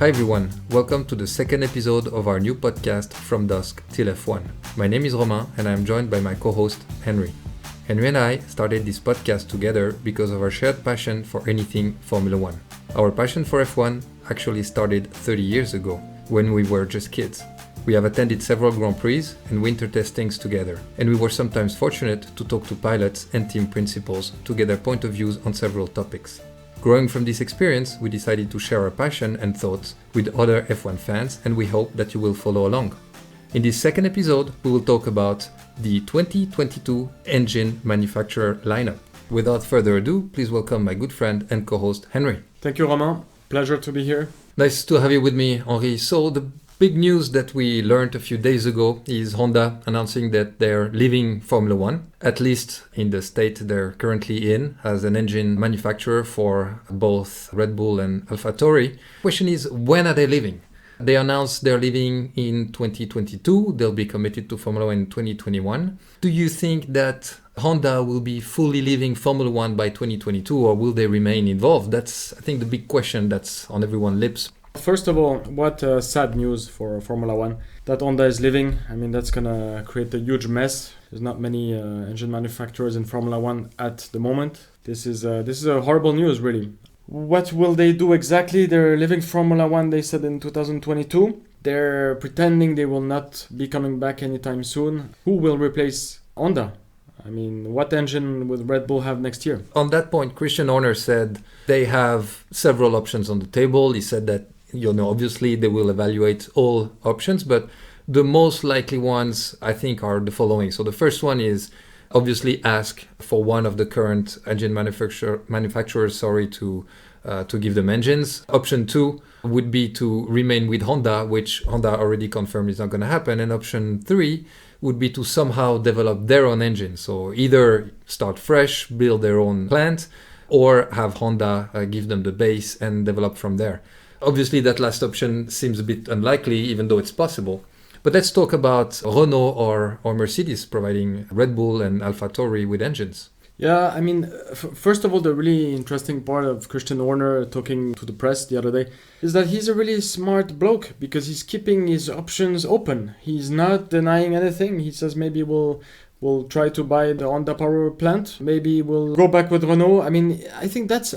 Hi everyone, welcome to the second episode of our new podcast From Dusk Till F1. My name is Romain and I am joined by my co-host Henry. Henry and I started this podcast together because of our shared passion for anything Formula 1. Our passion for F1 actually started 30 years ago, when we were just kids. We have attended several Grand Prix and winter testings together, and we were sometimes fortunate to talk to pilots and team principals to get their point of views on several topics. Growing from this experience, we decided to share our passion and thoughts with other F1 fans, and we hope that you will follow along. In this second episode, we will talk about the 2022 engine manufacturer lineup. Without further ado, please welcome my good friend and co-host Henry. Thank you, Romain. Pleasure to be here. Nice to have you with me, Henri. So the big news that we learned a few days ago is Honda announcing that they're leaving Formula 1, at least in the state they're currently in, as an engine manufacturer for both Red Bull and Tauri. Question is, when are they leaving? They announced they're leaving in 2022. They'll be committed to Formula 1 in 2021. Do you think that Honda will be fully leaving Formula 1 by 2022, or will they remain involved? That's, I think, the big question that's on everyone's lips. First of all, what sad news for Formula 1 that Honda is leaving. I mean, that's going to create a huge mess. There's not many engine manufacturers in Formula 1 at the moment. This is a horrible news, really. What will they do exactly? They're leaving Formula 1, they said, in 2022. They're pretending they will not be coming back anytime soon. Who will replace Honda? I mean, what engine will Red Bull have next year? On that point, Christian Horner said they have several options on the table. He said that, obviously they will evaluate all options, but the most likely ones, I think, are the following. So the first one is obviously ask for one of the current engine manufacturers to give them engines. Option 2 would be to remain with Honda, which Honda already confirmed is not going to happen. And option 3 would be to somehow develop their own engine. So either start fresh, build their own plant, or have Honda give them the base and develop from there. Obviously, that last option seems a bit unlikely, even though it's possible. But let's talk about Renault or Mercedes providing Red Bull and Tauri with engines. Yeah, I mean, first of all, the really interesting part of Christian Horner talking to the press the other day is that he's a really smart bloke because he's keeping his options open. He's not denying anything. He says maybe we'll try to buy the Honda power plant. Maybe we'll go back with Renault. I mean, I think that's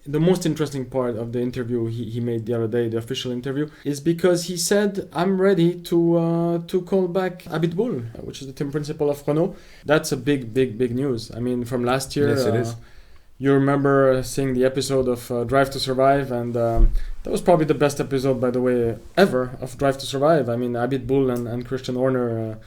the most interesting part of the interview he made the other day, the official interview, is because he said, I'm ready to call back Vettel, which is the team principal of Renault. That's a big news. I mean, from last year, yes, it is. You remember seeing the episode of Drive to Survive, and that was probably the best episode, by the way, ever of Drive to Survive. I mean, Vettel and Christian Horner,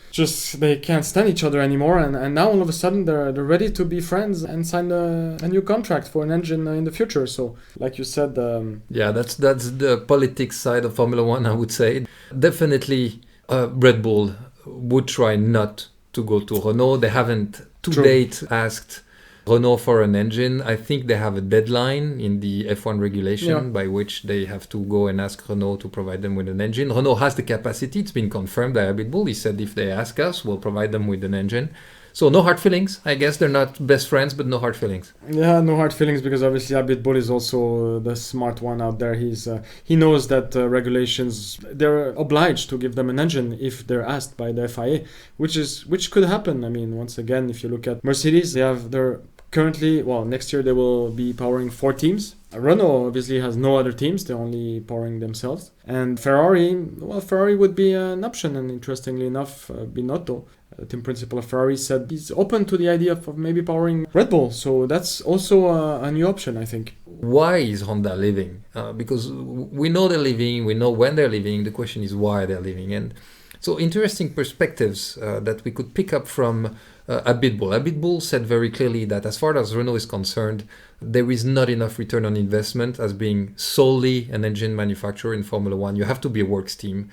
they can't stand each other anymore, and now all of a sudden they're ready to be friends and sign a new contract for an engine in the future. So, like you said... that's the politics side of Formula 1, I would say. Definitely Red Bull would try not to go to Renault. They haven't to date asked Renault for an engine. I think they have a deadline in the F1 regulation by which they have to go and ask Renault to provide them with an engine. Renault has the capacity. It's been confirmed by Vettel. He said if they ask us, we'll provide them with an engine. So no hard feelings. I guess they're not best friends, but no hard feelings. Yeah, no hard feelings because obviously Vettel is also the smart one out there. He knows that regulations, they're obliged to give them an engine if they're asked by the FIA, which could happen. I mean, once again, if you look at Mercedes, next year they will be powering 4 teams. Renault obviously has no other teams, they're only powering themselves. And Ferrari would be an option, and interestingly enough, Binotto, the team principal of Ferrari, said he's open to the idea of maybe powering Red Bull. So that's also a new option, I think. Why is Honda leaving? Because we know they're leaving, we know when they're leaving, the question is why they're leaving. And so interesting perspectives that we could pick up from Vettel. Vettel said very clearly that as far as Renault is concerned, there is not enough return on investment as being solely an engine manufacturer in Formula 1. You have to be a works team.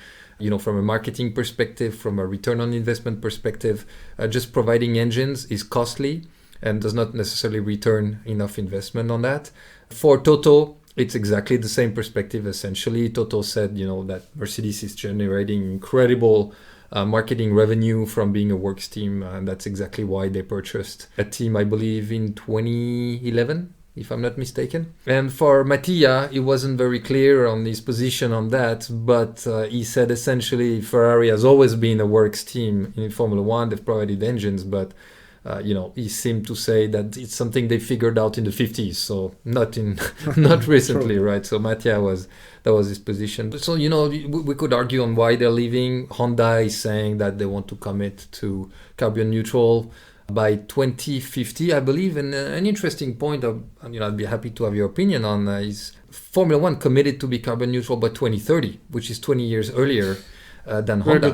From a marketing perspective, from a return on investment perspective, just providing engines is costly and does not necessarily return enough investment on that. For Toto, it's exactly the same perspective, essentially. Toto said, that Mercedes is generating incredible marketing revenue from being a works team, and that's exactly why they purchased a team, I believe, in 2011. if I'm not mistaken. And for Mattia, he wasn't very clear on his position on that, but he said essentially Ferrari has always been a works team in Formula One. They've provided engines, but he seemed to say that it's something they figured out in the 50s, so not recently, right? So Mattia that was his position. So, we could argue on why they're leaving. Honda is saying that they want to commit to carbon neutral by 2050, I believe. And an interesting point, I'd be happy to have your opinion on, is Formula One committed to be carbon neutral by 2030, which is 20 years earlier than Honda.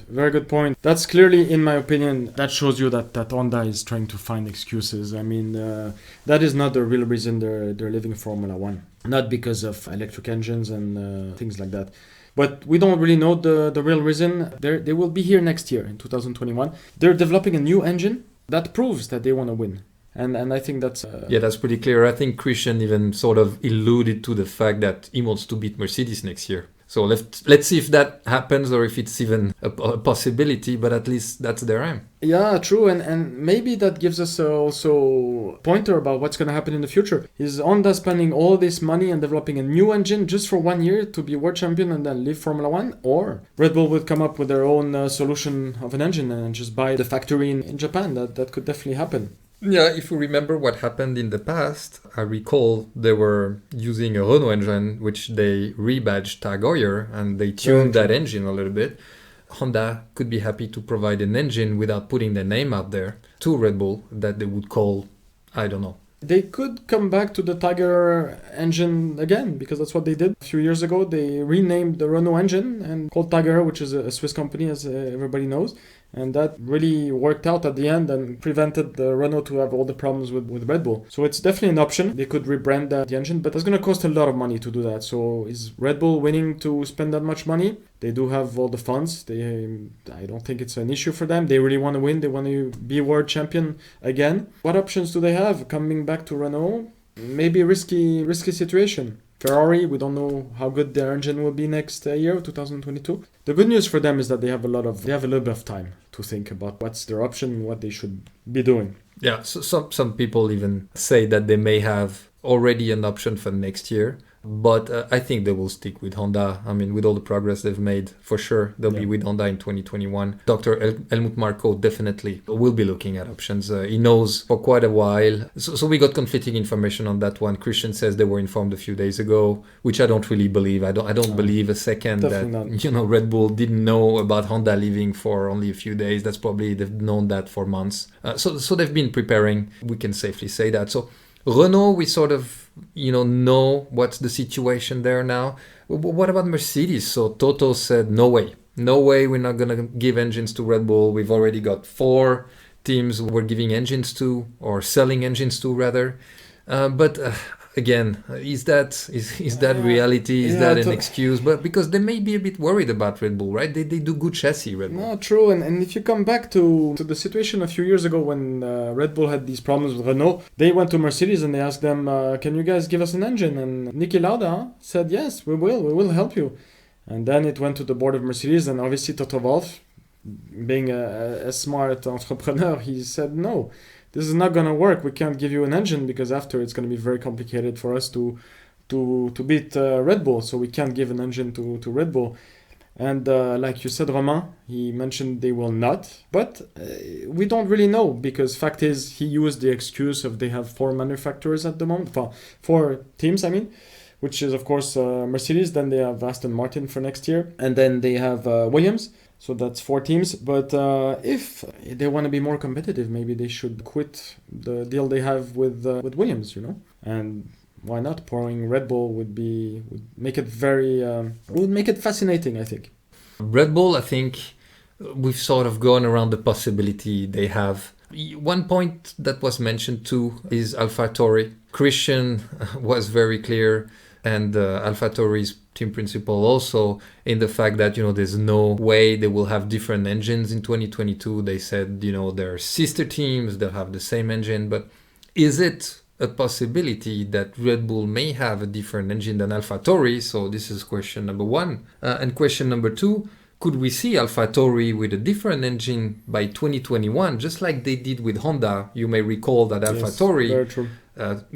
Very good point. That's clearly, in my opinion, that shows you that Honda is trying to find excuses. I mean, that is not the real reason they're leaving Formula One. Not because of electric engines and things like that. But we don't really know the real reason. They will be here next year in 2021. They're developing a new engine that proves that they want to win. And I think that's... that's pretty clear. I think Christian even sort of alluded to the fact that he wants to beat Mercedes next year. So let's see if that happens or if it's even a possibility, but at least that's their aim. Yeah, true. And maybe that gives us also a pointer about what's going to happen in the future. Is Honda spending all this money and developing a new engine just for 1 year to be world champion and then leave Formula One? Or Red Bull would come up with their own solution of an engine and just buy the factory in Japan? That could definitely happen. Yeah, if you remember what happened in the past, I recall they were using a Renault engine, which they rebadged Tag Heuer, and they tuned that engine a little bit. Honda could be happy to provide an engine without putting their name out there to Red Bull that they would call, I don't know. They could come back to the Tiger engine again, because that's what they did a few years ago. They renamed the Renault engine and called Tiger, which is a Swiss company, as everybody knows. And that really worked out at the end and prevented the Renault to have all the problems with Red Bull. So it's definitely an option. They could rebrand the engine, but that's going to cost a lot of money to do that. So is Red Bull willing to spend that much money? They do have all the funds. I don't think it's an issue for them. They really want to win. They want to be world champion again. What options do they have? Coming back to Renault? Maybe a risky situation. Ferrari, we don't know how good their engine will be next year, 2022. The good news for them is that they have a little bit of time to think about what's their option, what they should be doing. Yeah, so some people even say that they may have already an option for next year. But I think they will stick with Honda. I mean, with all the progress they've made, for sure, they'll be with Honda in 2021. Dr. Helmut Marko definitely will be looking at options. He knows for quite a while. So we got conflicting information on that one. Christian says they were informed a few days ago, which I don't really believe. I don't believe a second that Red Bull didn't know about Honda leaving for only a few days. That's probably, they've known that for months. So they've been preparing. We can safely say that. So Renault, we sort of know what's the situation there now. What about Mercedes? So Toto said, no way, we're not going to give engines to Red Bull. We've already got 4 teams we're giving engines to, or selling engines to rather. But again, is that reality? Is that an excuse? But because they may be a bit worried about Red Bull, right? They do good chassis, Red Bull. No, true. And if you come back to the situation a few years ago when Red Bull had these problems with Renault, they went to Mercedes and they asked them, can you guys give us an engine? And Niki Lauda said, yes, we will help you. And then it went to the board of Mercedes, and obviously Toto Wolff, being a smart entrepreneur, he said, no, this is not going to work. We can't give you an engine because after it's going to be very complicated for us to beat Red Bull. So we can't give an engine to Red Bull. And like you said, Romain, he mentioned they will not. But we don't really know, because fact is he used the excuse of they have 4 manufacturers at the moment. 4 teams, I mean, which is, of course, Mercedes. Then they have Aston Martin for next year. And then they have Williams. So that's 4 teams. But if they want to be more competitive, maybe they should quit the deal they have with Williams, And why not? Pouring Red Bull would make it would make it fascinating, I think. Red Bull, I think we've sort of gone around the possibility they have. One point that was mentioned too is AlphaTauri. Christian was very clear, and AlphaTauri's team principal also, in the fact that there's no way they will have different engines in 2022. They said they're sister teams, they'll have the same engine, but is it a possibility that Red Bull may have a different engine than AlphaTauri? So this is question number 1. And question number 2, could we see AlphaTauri with a different engine by 2021, just like they did with Honda? You may recall that AlphaTauri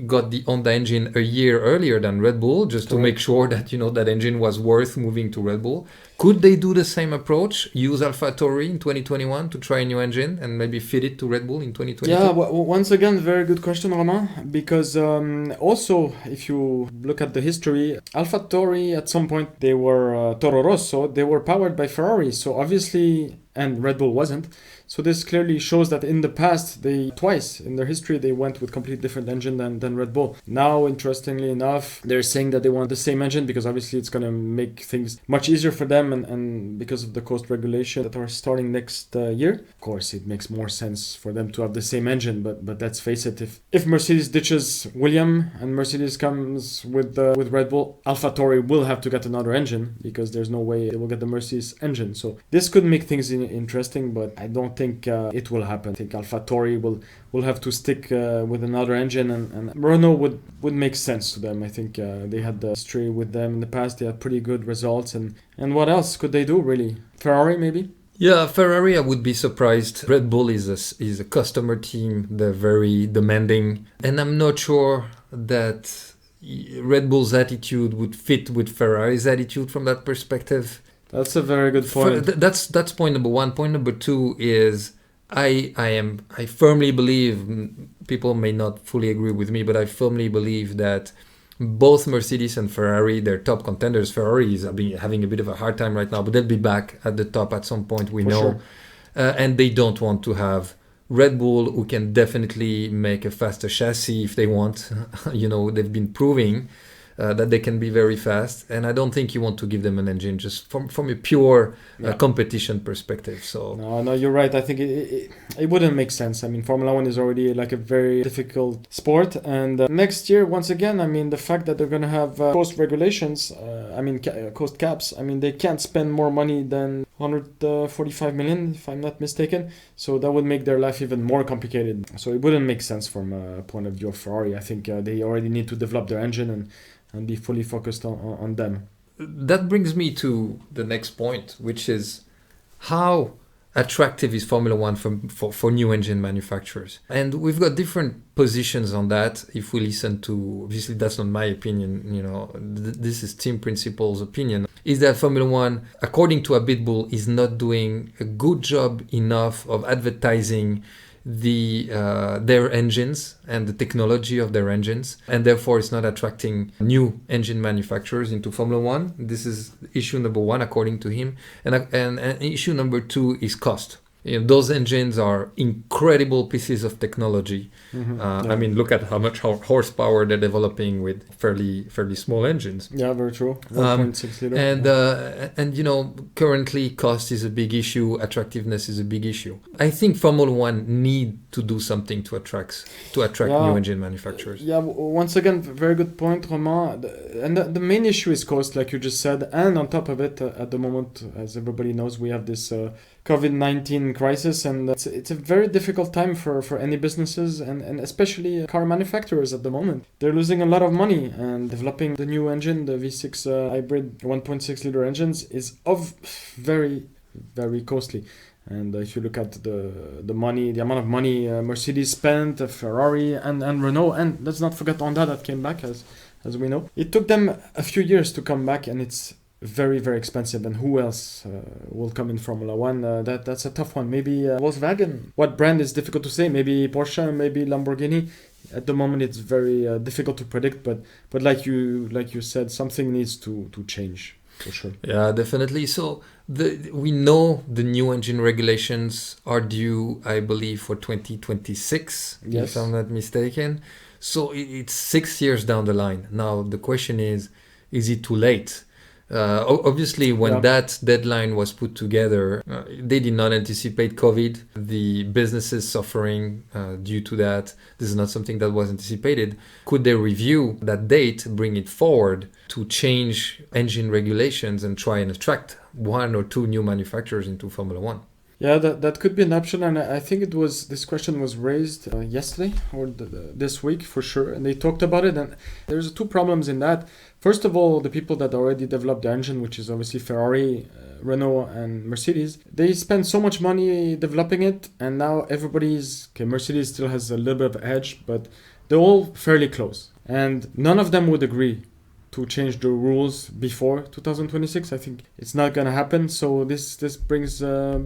got the Honda engine a year earlier than Red Bull, just to make sure that that engine was worth moving to Red Bull. Could they do the same approach? Use AlphaTauri in 2021 to try a new engine and maybe fit it to Red Bull in 2022? Yeah, once again, very good question, Romain. Because also, if you look at the history, AlphaTauri at some point they were Toro Rosso. They were powered by Ferrari, so obviously, and Red Bull wasn't. So this clearly shows that in the past, twice in their history, they went with completely different engine than Red Bull. Now, interestingly enough, they're saying that they want the same engine because obviously it's going to make things much easier for them and because of the cost regulation that are starting next year. Of course, it makes more sense for them to have the same engine, but let's face it, if Mercedes ditches William and Mercedes comes with Red Bull, AlphaTauri will have to get another engine because there's no way they will get the Mercedes engine. So this could make things interesting, but I don't think it will happen. I think AlphaTauri will have to stick with another engine, and Renault would make sense to them. I think they had the history with them in the past. They had pretty good results, and what else could they do really? Ferrari maybe? Yeah, Ferrari, I would be surprised. Red Bull is a customer team. They're very demanding, and I'm not sure that Red Bull's attitude would fit with Ferrari's attitude from that perspective. That's a very good point. That's point number one. Point number two is I firmly believe, people may not fully agree with me, but I firmly believe that both Mercedes and Ferrari, they're top contenders. Ferrari is having a bit of a hard time right now, but they'll be back at the top at some point, we know. Sure. And they don't want to have Red Bull, who can definitely make a faster chassis if they want. They've been proving that they can be very fast, and I don't think you want to give them an engine just from a pure competition perspective. So no, you're right. I think it wouldn't make sense. I mean, Formula One is already like a very difficult sport, and next year, once again, I mean, the fact that they're going to have cost regulations, cost caps. I mean, they can't spend more money than 145 million, if I'm not mistaken. So that would make their life even more complicated. So it wouldn't make sense from a point of view of Ferrari. I think they already need to develop their engine and be fully focused on them. That brings me to the next point, which is how attractive is Formula One for new engine manufacturers? And we've got different positions on that. If we listen to, obviously that's not my opinion, this is Team Principal's opinion, is that Formula One, according to Abitbull, is not doing a good job enough of advertising their engines and the technology of their engines, and therefore it's not attracting new engine manufacturers into Formula One. This is issue number one, according to him. And issue number two is cost. Those engines are incredible pieces of technology. I mean, look at how much horsepower they're developing with fairly small engines. Yeah, very true. 1.6 liter. And currently cost is a big issue. Attractiveness is a big issue. I think Formula One need to do something to attract new engine manufacturers. Yeah, once again, very good point, Romain. And the main issue is cost, like you just said. And on top of it, at the moment, as everybody knows, we have this COVID-19 crisis, and it's a very difficult time for any businesses and especially car manufacturers at the moment. They're losing a lot of money, and developing the new engine, the V6 hybrid 1.6 liter engines, is very, very costly. And if you look at the money, the amount of money Mercedes spent, Ferrari and Renault, and let's not forget Honda that came back, as we know. It took them a few years to come back, and it's very, very expensive. And who else will come in Formula One? That's a tough one. Maybe Volkswagen. What brand is difficult to say? Maybe Porsche, maybe Lamborghini. At the moment, it's very difficult to predict. But like you said, something needs to change for sure. Yeah, definitely. So we know the new engine regulations are due, I believe, for 2026, if I'm not mistaken. So it's 6 years down the line. Now the question is it too late? Obviously, when that deadline was put together, they did not anticipate COVID, the businesses suffering due to that. This is not something that was anticipated. Could they review that date, bring it forward to change engine regulations and try and attract one or two new manufacturers into Formula One? Yeah, that could be an option, and I think this question was raised yesterday or this week for sure, and they talked about it. And there's two problems in that. First of all, the people that already developed the engine, which is obviously Ferrari, Renault, and Mercedes, they spend so much money developing it, and now Mercedes still has a little bit of edge, but they're all fairly close. And none of them would agree to change the rules before 2026. I think it's not going to happen. So this brings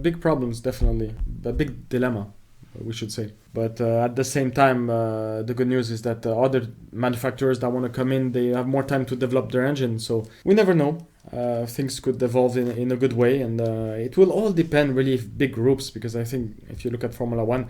big problems, definitely. A big dilemma, we should say. But at the same time, the good news is that other manufacturers that want to come in, they have more time to develop their engine. So we never know. Things could evolve in a good way. And it will all depend really if big groups, because I think if you look at Formula One,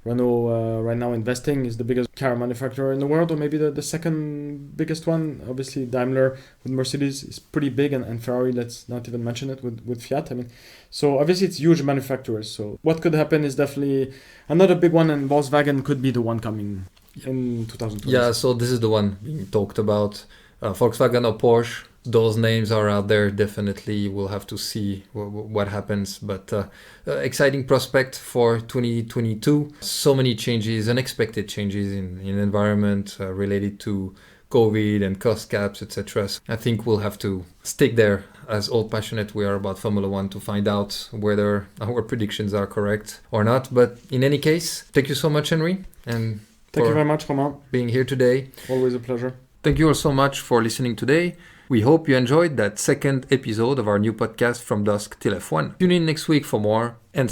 Renault right now investing is the biggest car manufacturer in the world, or maybe the second biggest one. Obviously Daimler with Mercedes is pretty big, and Ferrari, let's not even mention it, with Fiat. I mean, so obviously it's huge manufacturers. So what could happen is definitely another big one, and Volkswagen could be the one coming in 2020. Yeah, so this is the one being talked about. Volkswagen or Porsche, those names are out there. Definitely we'll have to see what happens, but exciting prospect for 2022. So many changes, unexpected changes in environment related to COVID and cost caps, etc. I think we'll have to stick there, as all passionate we are about Formula One, to find out whether our predictions are correct or not. But in any case, thank you so much, Henry, and thank you very much, Romain, being here today. Always a pleasure. Thank you all so much for listening today. We hope you enjoyed that second episode of our new podcast From Dusk Till F1. Tune in next week for more, and